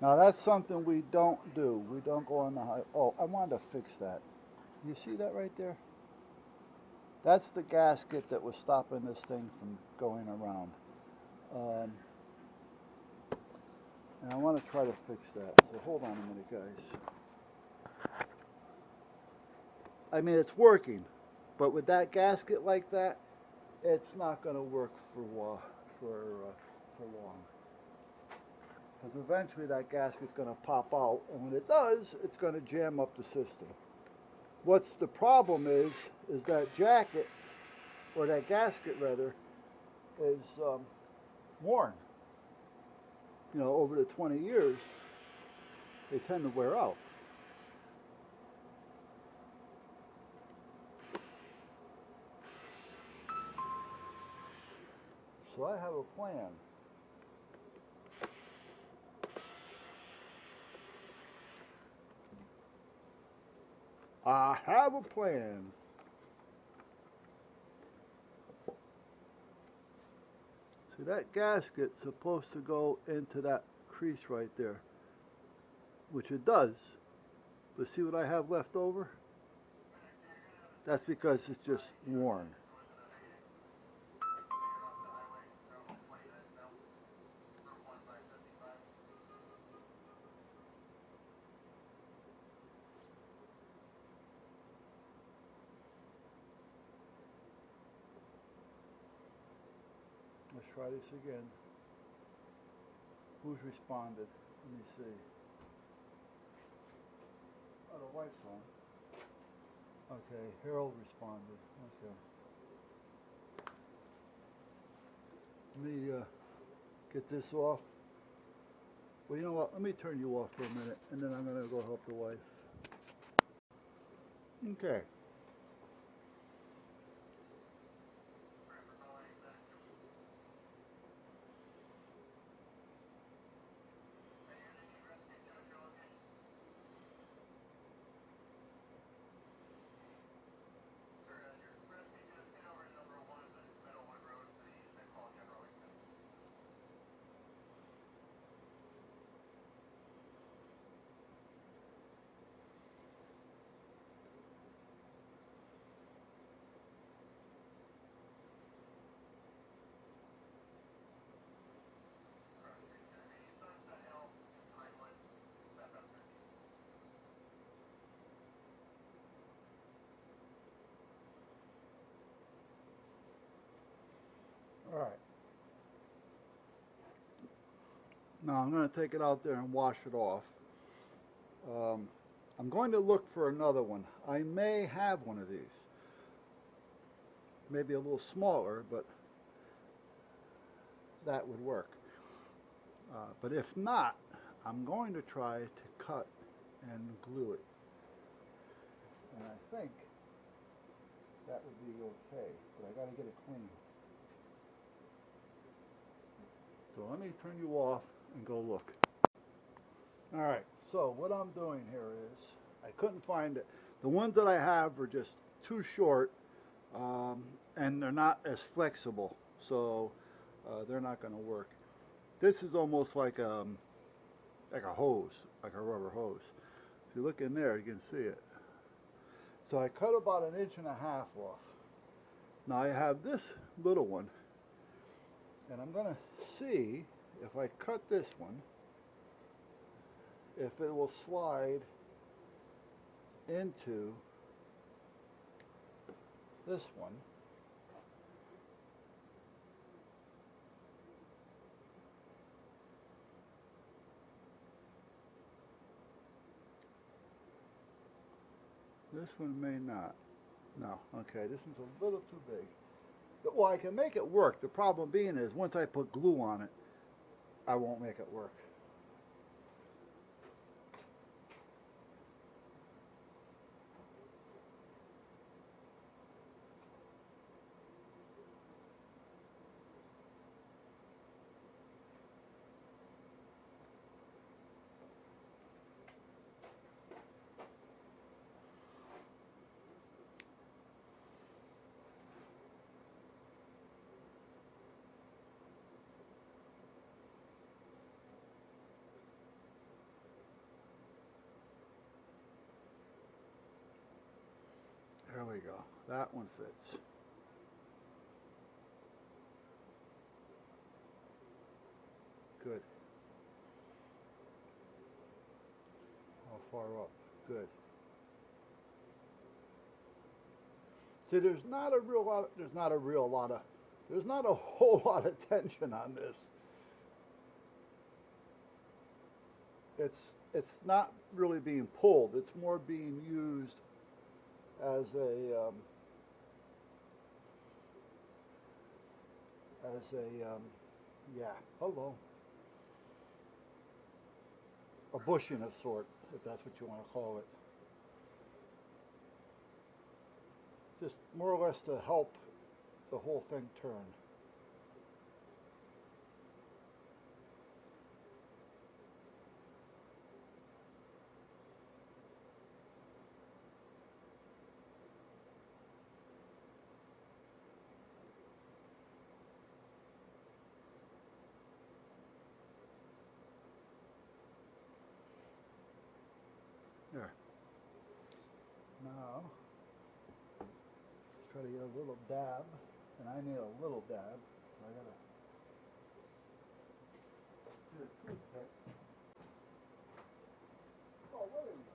Now that's something we don't do. We don't go on the high. Oh, I wanted to fix that. You see that right there? That's the gasket that was stopping this thing from going around. Um, and I want to try to fix that. So hold on a minute, guys. I mean, it's working, but with that gasket like that, it's not going to work for for long. Because eventually that gasket's going to pop out, and when it does, it's going to jam up the system. What's the problem is that jacket, or that gasket rather, is worn. You know, over the 20 years, they tend to wear out. So I have a plan. I have a plan. See, that gasket's supposed to go into that crease right there, which it does. But see what I have left over? That's because it's just worn. Let's try this again. Who's responded? Let me see. Oh, the wife's on. Okay, Harold responded. Okay. Let me get this off. Well, you know what? Let me turn you off for a minute, and then I'm going to go help the wife. Okay. All right. Now I'm going to take it out there and wash it off. Um, I'm going to look for another one. I may have one of these. Maybe a little smaller, but that would work. But if not, I'm going to try to cut and glue it. And I think that would be okay, but I got to get it clean. So let me turn you off and go look. All right, so what I'm doing here is I couldn't find it. The ones that I have are just too short, and they're not as flexible, so they're not going to work. This is almost like a hose, like a rubber hose. If you look in there, you can see it. So I cut about 1.5 inches off. Now I have this little one, and I'm going to see if I cut this one, if it will slide into this one. This one may not. No, okay, this one's a little too big. Well, I can make it work. The problem being is once I put glue on it, I won't make it work. That one fits. Good. How far up? Good. See, there's not a whole lot of tension on this. It's not really being pulled. It's more being used as yeah, hello, a bushing of sort, if that's what you want to call it. Just more or less to help the whole thing turn. There. Now, try to get a little dab, and I need a little dab, so I gotta do a toothpick. Oh, wait a minute.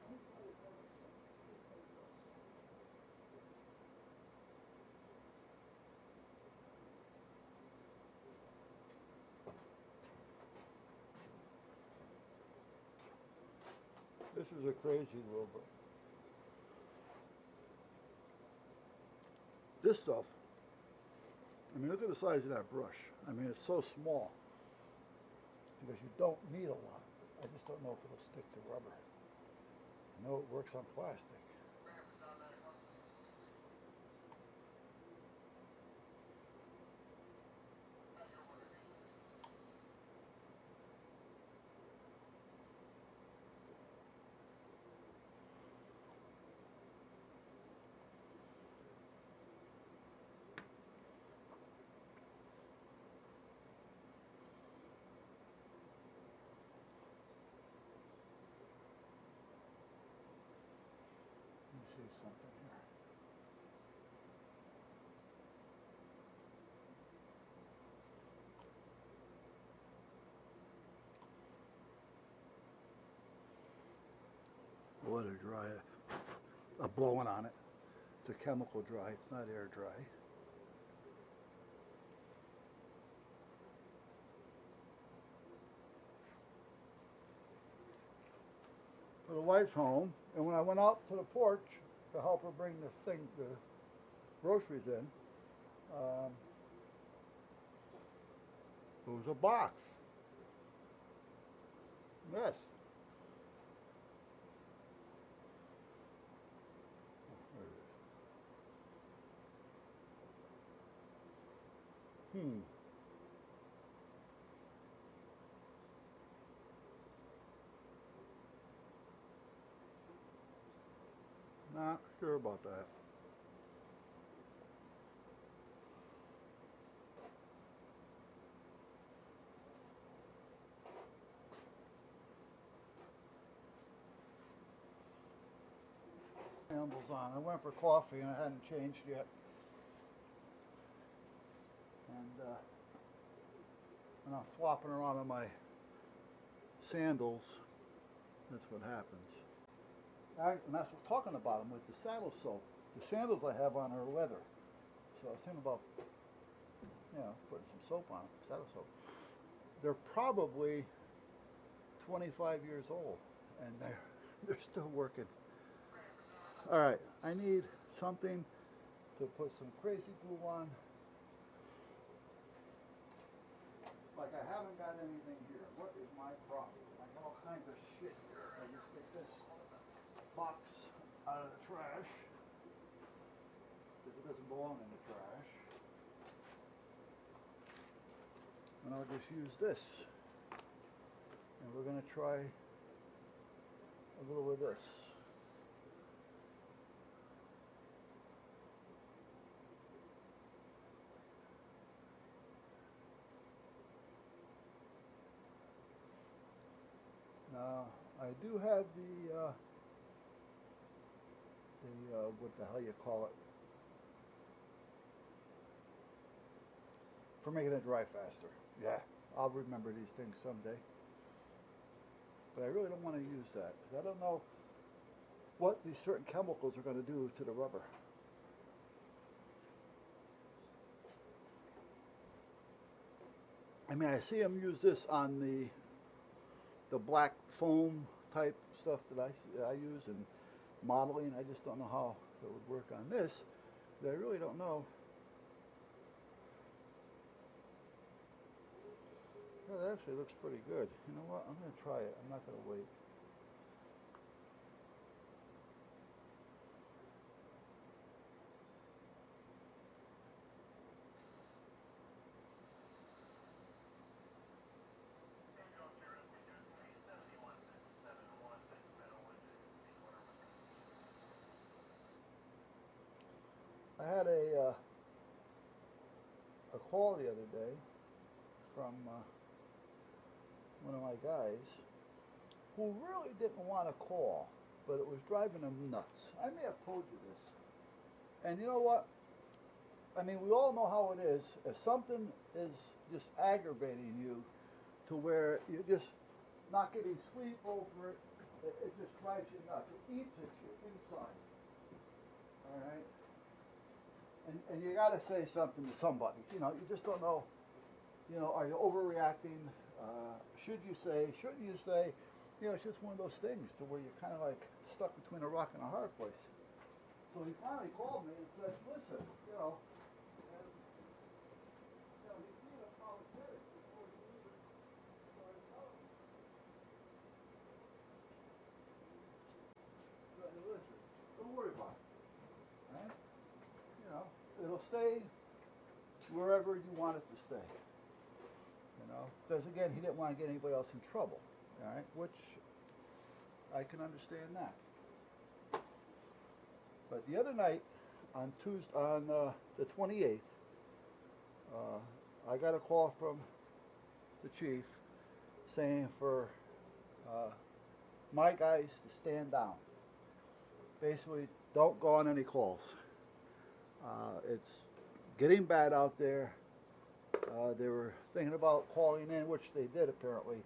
This is a crazy little bit. This stuff, I mean, look at the size of that brush. I mean, it's so small because you don't need a lot. I just don't know if it'll stick to rubber. I know it works on plastic. Let me see something here. Let it dry. I'm blowing on it. It's a chemical dry. It's not air dry. So the wife's home, and when I went out to the porch to help her bring the groceries in, there was a box. Yes. Hmm. Not sure about that. Candles on. I went for coffee and I hadn't changed yet. And when I'm flopping around in my sandals, that's what happens. And that's what talking about them with the saddle soap. The sandals I have on are leather. So I was thinking about, putting some soap on them, saddle soap. They're probably 25 years old, and they're still working. All right, I need something to put some crazy glue on. Like I haven't got anything here. What is my problem? I got all kinds of shit here. I just get this box out of the trash because it doesn't belong in the trash. And I'll just use this. And we're going to try a little of this. Now, I do have the what the hell you call it, for making it dry faster. Yeah, I'll remember these things someday. But I really don't want to use that because I don't know what these certain chemicals are going to do to the rubber. I mean, I see them use this on the black foam type stuff that I use in modeling. I just don't know how it would work on this. I really don't know. Well, that actually looks pretty good. You know what? I'm going to try it. I'm not going to wait. I had a call the other day from one of my guys who really didn't want to call, but it was driving him nuts. I may have told you this. And you know what? I mean, we all know how it is. If something is just aggravating you to where you're just not getting sleep over it, it just drives you nuts. It eats at you inside. All right? And you got to say something to somebody. You know, you just don't know. You know, are you overreacting? Should you say? Shouldn't you say? You know, it's just one of those things to where you're kind of like stuck between a rock and a hard place. So he finally called me and said, "Listen, you know, and, you know, he's being apologetic before he even started telling me. Listen, don't worry about it. Right? You know, it'll stay wherever you want it to stay. You know, because again, he didn't want to get anybody else in trouble. All right, which I can understand that. But the other night, on Tuesday, on the 28th, I got a call from the chief saying for my guys to stand down. Basically, don't go on any calls. It's getting bad out there. They were thinking about calling in, which they did apparently.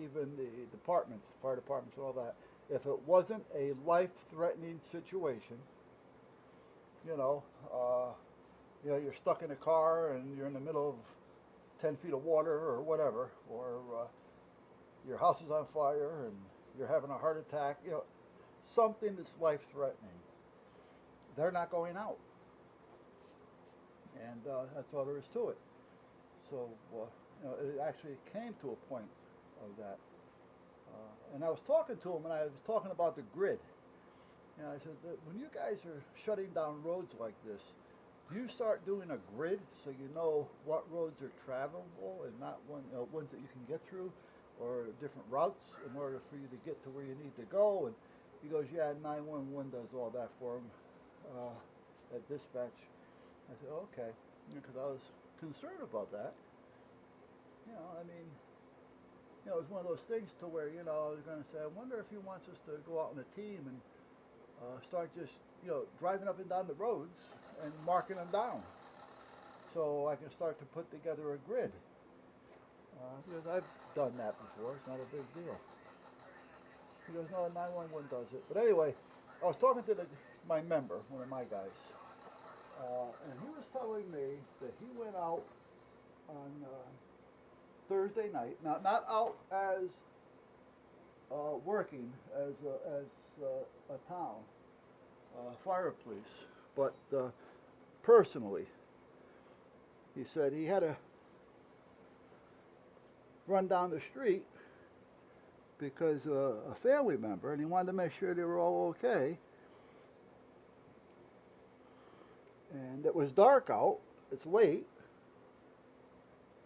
Even the departments, fire departments and all that. If it wasn't a life-threatening situation, you know, you're stuck in a car and you're in the middle of 10 feet of water or whatever, or your house is on fire and you're having a heart attack, you know, something that's life-threatening, they're not going out. And that's all there is to it. So, you know, it actually came to a point of that. And I was talking to him, and I was talking about the grid. And I said, when you guys are shutting down roads like this, do you start doing a grid so you know what roads are travelable and not ones that you can get through, or different routes in order for you to get to where you need to go? And he goes, yeah, 911 does all that for him at dispatch. I said, okay, because I was concerned about that. You know, I mean, you know, it was one of those things to where, you know, I was going to say, I wonder if he wants us to go out in a team and start just, you know, driving up and down the roads and marking them down so I can start to put together a grid. Because I've done that before. It's not a big deal. He goes, no, 911 does it. But anyway, I was talking to my member, one of my guys, and he was telling me that he went out on Thursday night. Now, not out as working as a town fire police, but personally. He said he had to run down the street because a family member, and he wanted to make sure they were all okay. And it was dark out. It's late.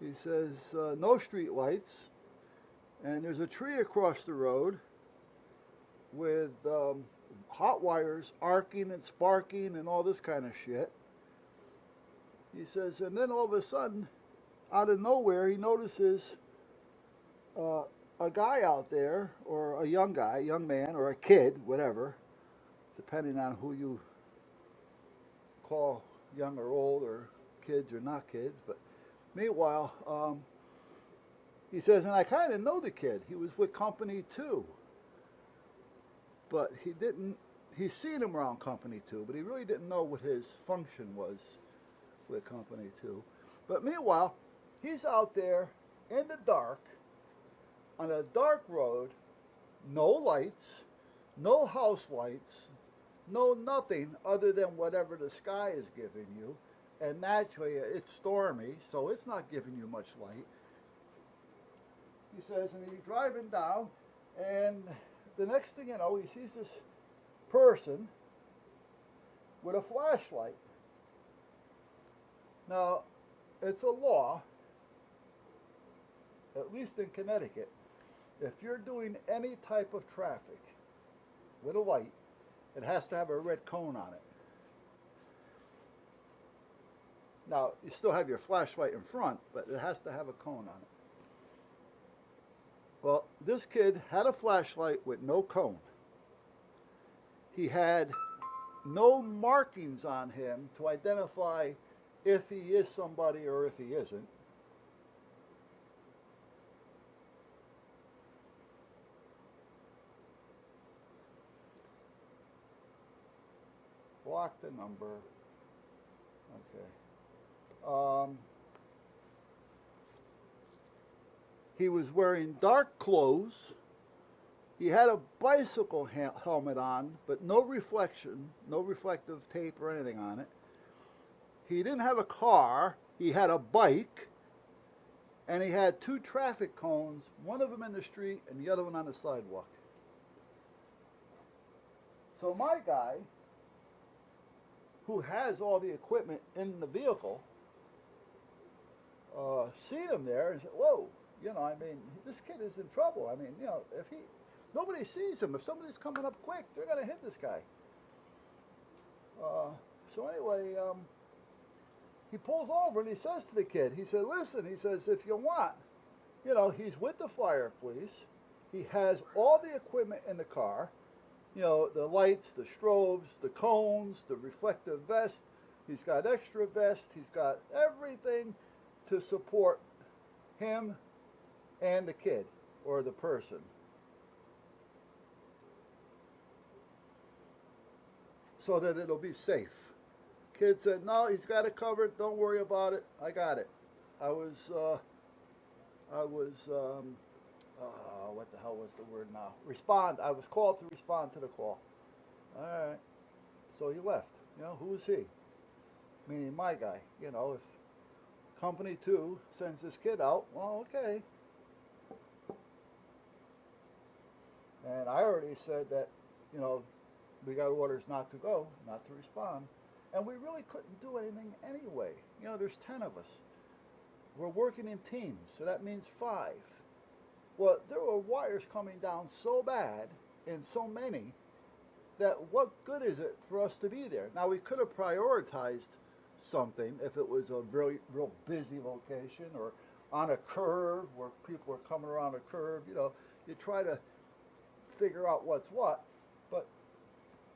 He says, no street lights, and there's a tree across the road with hot wires arcing and sparking and all this kind of shit. He says, and then all of a sudden, out of nowhere, he notices a guy out there, or a young guy, young man, or a kid, whatever, depending on who you call young or old or kids or not kids, but meanwhile, he says, and I kind of know the kid. He was with company too, but he's seen him around company too, but he really didn't know what his function was with company too. But meanwhile, he's out there in the dark, on a dark road, no lights, no house lights, no nothing other than whatever the sky is giving you. And naturally, it's stormy, so it's not giving you much light. He says, and he's driving down, and the next thing you know, he sees this person with a flashlight. Now, it's a law, at least in Connecticut, if you're doing any type of traffic with a light, it has to have a red cone on it. Now, you still have your flashlight in front, but it has to have a cone on it. Well, this kid had a flashlight with no cone. He had no markings on him to identify if he is somebody or if he isn't. Block the number. Okay. He was wearing dark clothes. He had a bicycle helmet on, but no reflection, no reflective tape or anything on it. He didn't have a car. He had a bike. And he had two traffic cones, one of them in the street and the other one on the sidewalk. So my guy, who has all the equipment in the vehicle, seen him there and said, whoa, you know, I mean, this kid is in trouble. I mean, you know, nobody sees him. If somebody's coming up quick, they're going to hit this guy. So anyway, he pulls over and he says to the kid, he said, listen, he says, if you want, you know, he's with the fire police. He has all the equipment in the car. You know, the lights, the strobes, the cones, the reflective vest. He's got extra vest. He's got everything to support him and the kid or the person. So that it'll be safe. Kid said, no, he's got it covered. Don't worry about it. I got it. What the hell was the word now? Respond. I was called to respond to the call. All right. So he left. You know, who is he? Meaning my guy. You know, if company 2 sends this kid out, well, okay. And I already said that, you know, we got orders not to go, not to respond. And we really couldn't do anything anyway. You know, there's 10 of us. We're working in teams, so that means 5. Well, there were wires coming down so bad in so many that what good is it for us to be there? Now, we could have prioritized something if it was a real busy location or on a curve where people were coming around a curve. You know, you try to figure out what's what, but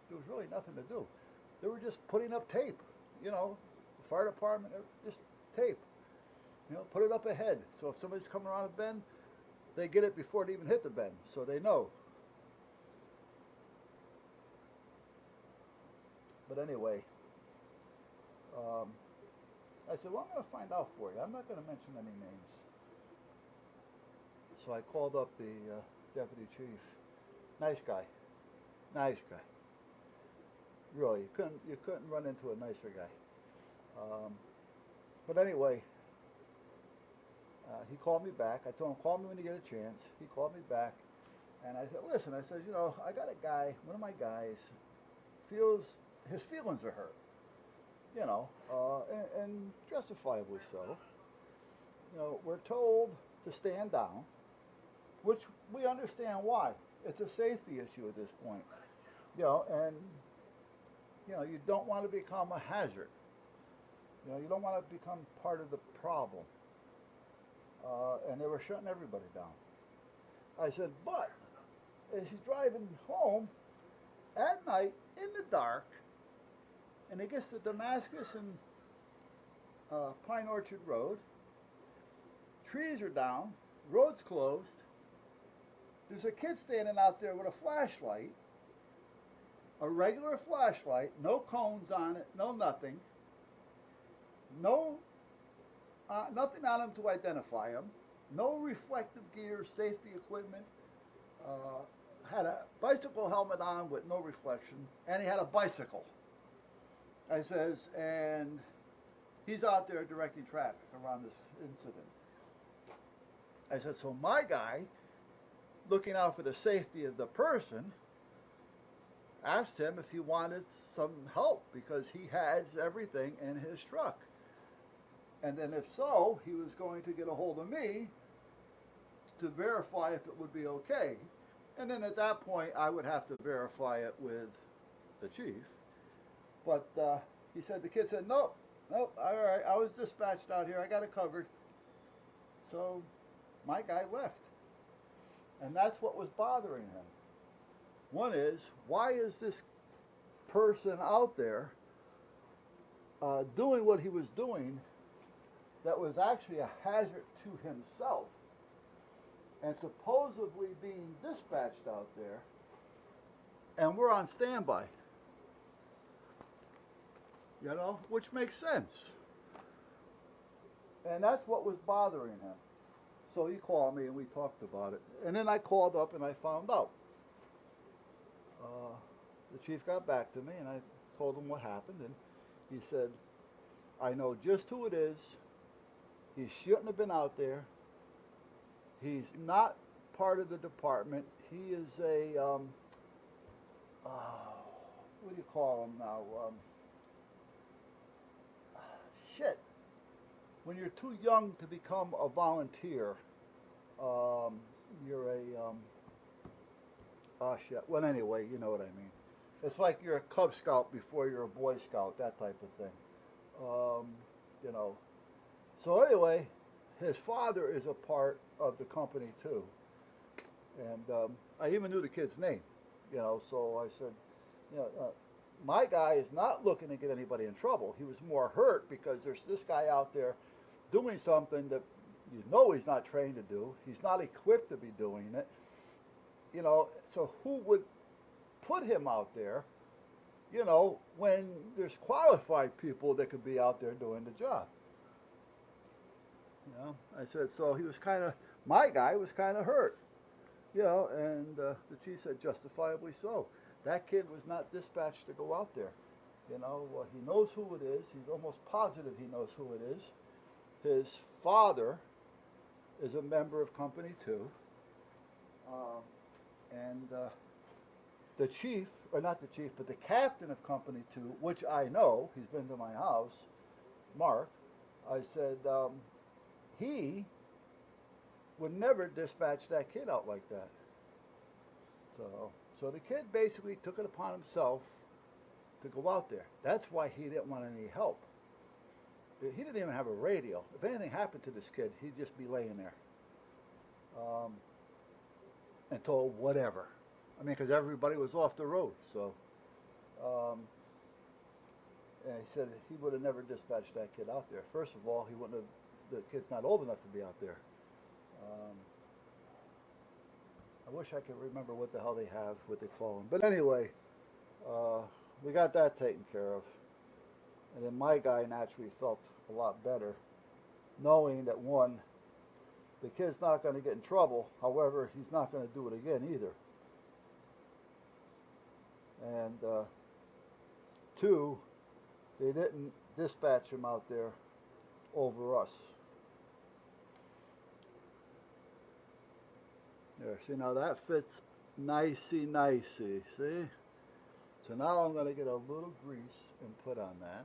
there was really nothing to do. They were just putting up tape, you know, the fire department, just tape. You know, put it up ahead. So if somebody's coming around a bend, they get it before they even hit the bend, so they know. But anyway, I said, well, I'm going to find out for you. I'm not going to mention any names. So I called up the deputy chief. Nice guy. Nice guy. Really, you couldn't run into a nicer guy. But anyway, he called me back. I told him, call me when you get a chance. He called me back, and I said, listen, I said, you know, I got a guy, one of my guys, his feelings are hurt, you know, and justifiably so. You know, we're told to stand down, which we understand why. It's a safety issue at this point, you know, and, you know, you don't want to become a hazard. You know, you don't want to become part of the problem. And they were shutting everybody down. I said, but as he's driving home at night in the dark, and he gets to Damascus and Pine Orchard Road. Trees are down, road's closed. There's a kid standing out there with a flashlight, a regular flashlight, no cones on it, no nothing, no nothing on him to identify him, no reflective gear, safety equipment, had a bicycle helmet on with no reflection, and he had a bicycle. I says, and he's out there directing traffic around this incident. I said, so my guy, looking out for the safety of the person, asked him if he wanted some help because he has everything in his truck. And then if so, he was going to get a hold of me to verify if it would be okay. And then at that point, I would have to verify it with the chief. But he said, the kid said, nope, all right, I was dispatched out here, I got it covered. So my guy left. And that's what was bothering him. One is, why is this person out there doing what he was doing that was actually a hazard to himself and supposedly being dispatched out there, and we're on standby? You know, which makes sense. And that's what was bothering him. So he called me and we talked about it. And then I called up and I found out. The chief got back to me and I told him what happened, and he said, I know just who it is. He shouldn't have been out there. He's not part of the department. He is a, what do you call him now? Shit. When you're too young to become a volunteer, you're a, shit. Well, anyway, you know what I mean. It's like you're a Cub Scout before you're a Boy Scout, that type of thing. You know. So anyway, his father is a part of the company too. And I even knew the kid's name, you know, so I said, you know, my guy is not looking to get anybody in trouble. He was more hurt because there's this guy out there doing something that you know he's not trained to do. He's not equipped to be doing it. You know, so who would put him out there, you know, when there's qualified people that could be out there doing the job? You know, I said, so he was kind of, my guy was kind of hurt, you know, and the chief said justifiably so. That kid was not dispatched to go out there. You know, well, he knows who it is. He's almost positive he knows who it is. His father is a member of Company 2. And the chief, or not the chief, but the captain of Company 2, which I know, he's been to my house, Mark, I said, he would never dispatch that kid out like that. So the kid basically took it upon himself to go out there. That's why he didn't want any help. He didn't even have a radio. If anything happened to this kid, he'd just be laying there. Until whatever. I mean, because everybody was off the road. So, and he said he would have never dispatched that kid out there. First of all, he wouldn't have. The kid's not old enough to be out there. I wish I could remember what the hell they have, what they call him. But anyway, we got that taken care of. And then my guy naturally felt a lot better, knowing that one, the kid's not going to get in trouble. However, he's not going to do it again either. And two, they didn't dispatch him out there over us. There, see, now that fits nicey, see? So now I'm going to get a little grease and put on that.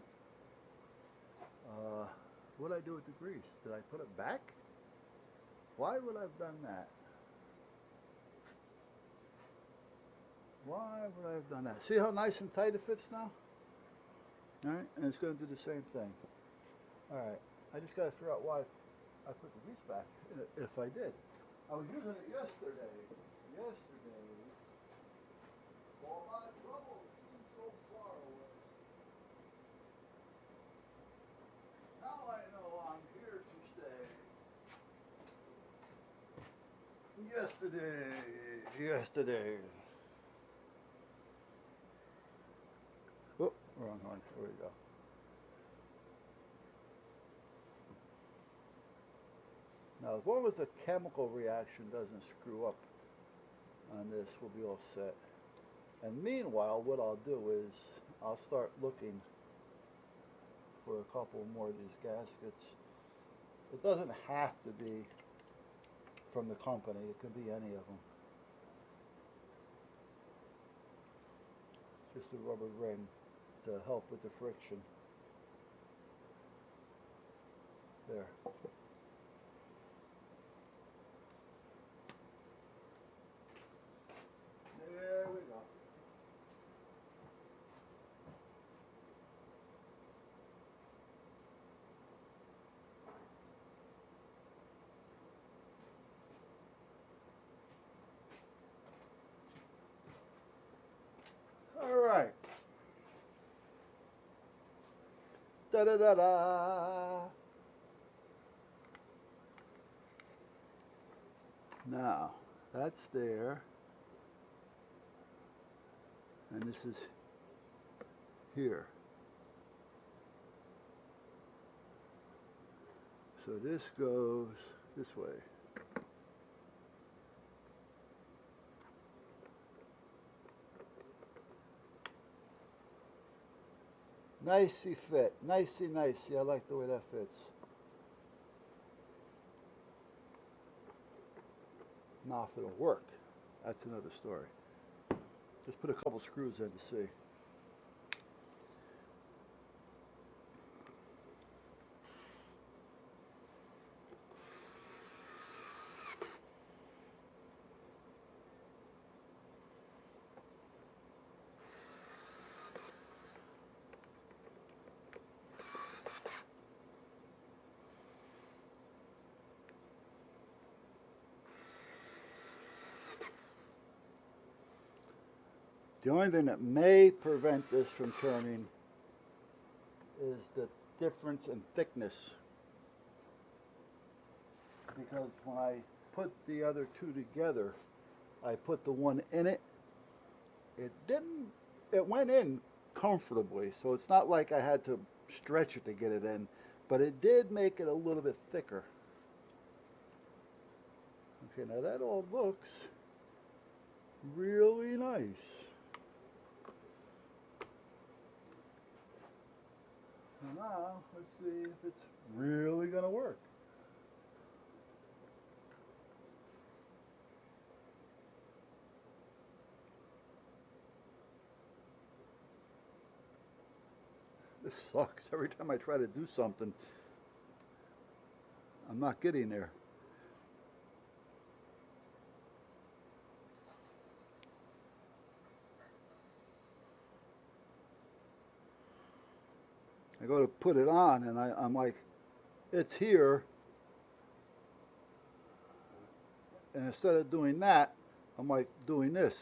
What did I do with the grease? Did I put it back? Why would I have done that? Why would I have done that? See how nice and tight it fits now? Alright, and it's going to do the same thing. Alright, I just got to figure out why I put the grease back, if I did. I was using it yesterday. All my trouble seems so far away. Now I Yesterday. Oh, wrong one. There we go. Now, as long as the chemical reaction doesn't screw up on this, we'll be all set. And meanwhile, what I'll do is I'll start looking for a couple more of these gaskets. It doesn't have to be from the company. It can be any of them. Just a rubber ring to help with the friction. There. There we go. All right. Da da da da. Now, that's there. And this is here. So this goes this way. Nicey fit, nicey. I like the way that fits. Now if it'll work, that's another story. Just put a couple screws in to see. The only thing that may prevent this from turning is the difference in thickness. Because when I put the other two together, I put the one in it. It went in comfortably, so it's not like I had to stretch it to get it in, but it did make it a little bit thicker. Okay, now that all looks really nice. So now, let's see if it's really going to work. This sucks. Every time I try to do something, I'm not getting there. I go to put it on and I'm like, it's here. And instead of doing that, I'm like doing this.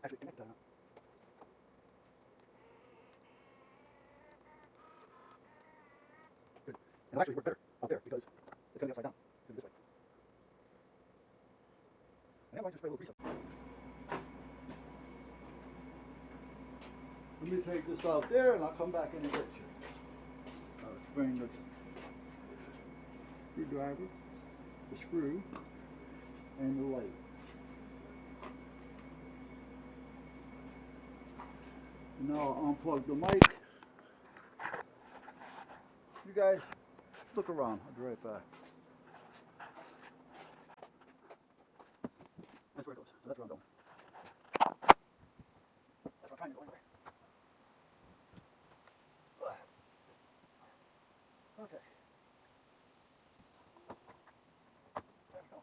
Actually connect that. Good. It'll actually work better out there because it's going to be upside down. It's going to be this way. And I just spray a little grease up. Let me take this out there and I'll come back in and get you. Let's bring the screwdriver, the screw, and the light. Now I'll unplug the mic. You guys, look around. I'll be right back. That's where it goes. So that's where I'm going. That's where I'm trying to go anyway. Okay. There we go.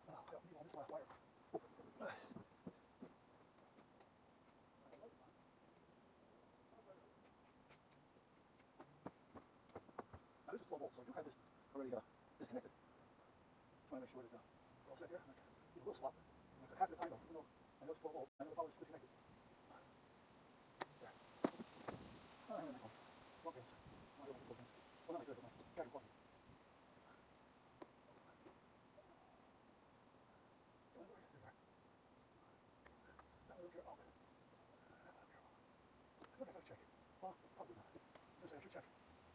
Oh, well, maybe all this last wire. Now this is 12 volts, so I do have this already disconnected. Just want to make sure that we're all set here. Need a little slop. Half the time though, even though I know it's 12 volts, I know the power is disconnected. There. Oh, I have a nickel. One pins. One little pins. Well, not like this, but my charger plugged in.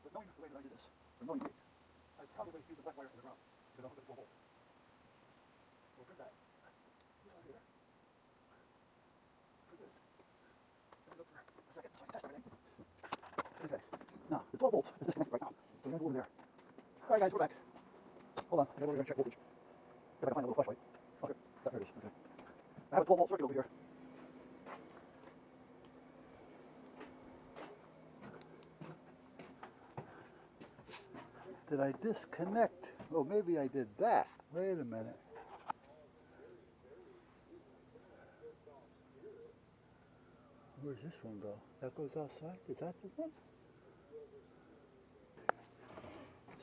But knowing the way that I did this, or knowing me, I'd probably use the black wire from the ground because I don't put 12 volts. We'll print that. This one here. Print this. And look for a second so I can test everything. Okay. Now, the 12 volts is disconnected right now. So we're going to go over there. Alright guys, we're back. Hold on, I gotta go over here and check voltage. If I can find a little flashlight. Okay, there it is. Okay. I have a 12 volt circuit over here. Did I disconnect? Oh, maybe I did that. Wait a minute. Where's this one go? That goes outside? Is that the one?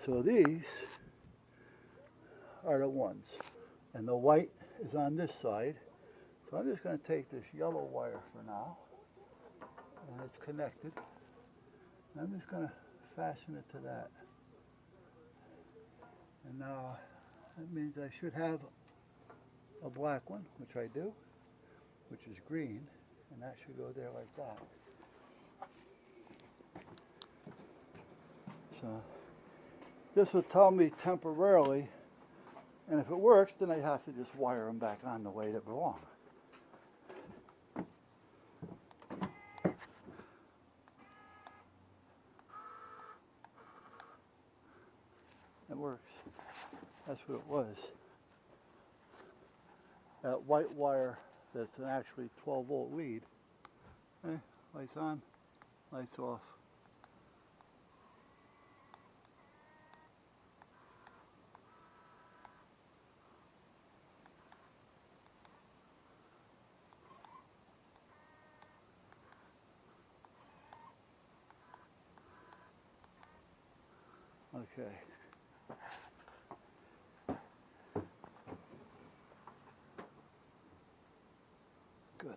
So these are the ones. And the white is on this side. So I'm just going to take this yellow wire for now. And it's connected. And I'm just going to fasten it to that. And now that means I should have a black one, which I do, which is green, and that should go there like that. So this will tell me temporarily, and if it works, then I have to just wire them back on the way they belong. It works. That's what it was. That white wire that's an actually 12 volt lead. Okay, lights on, lights off. Okay. Good.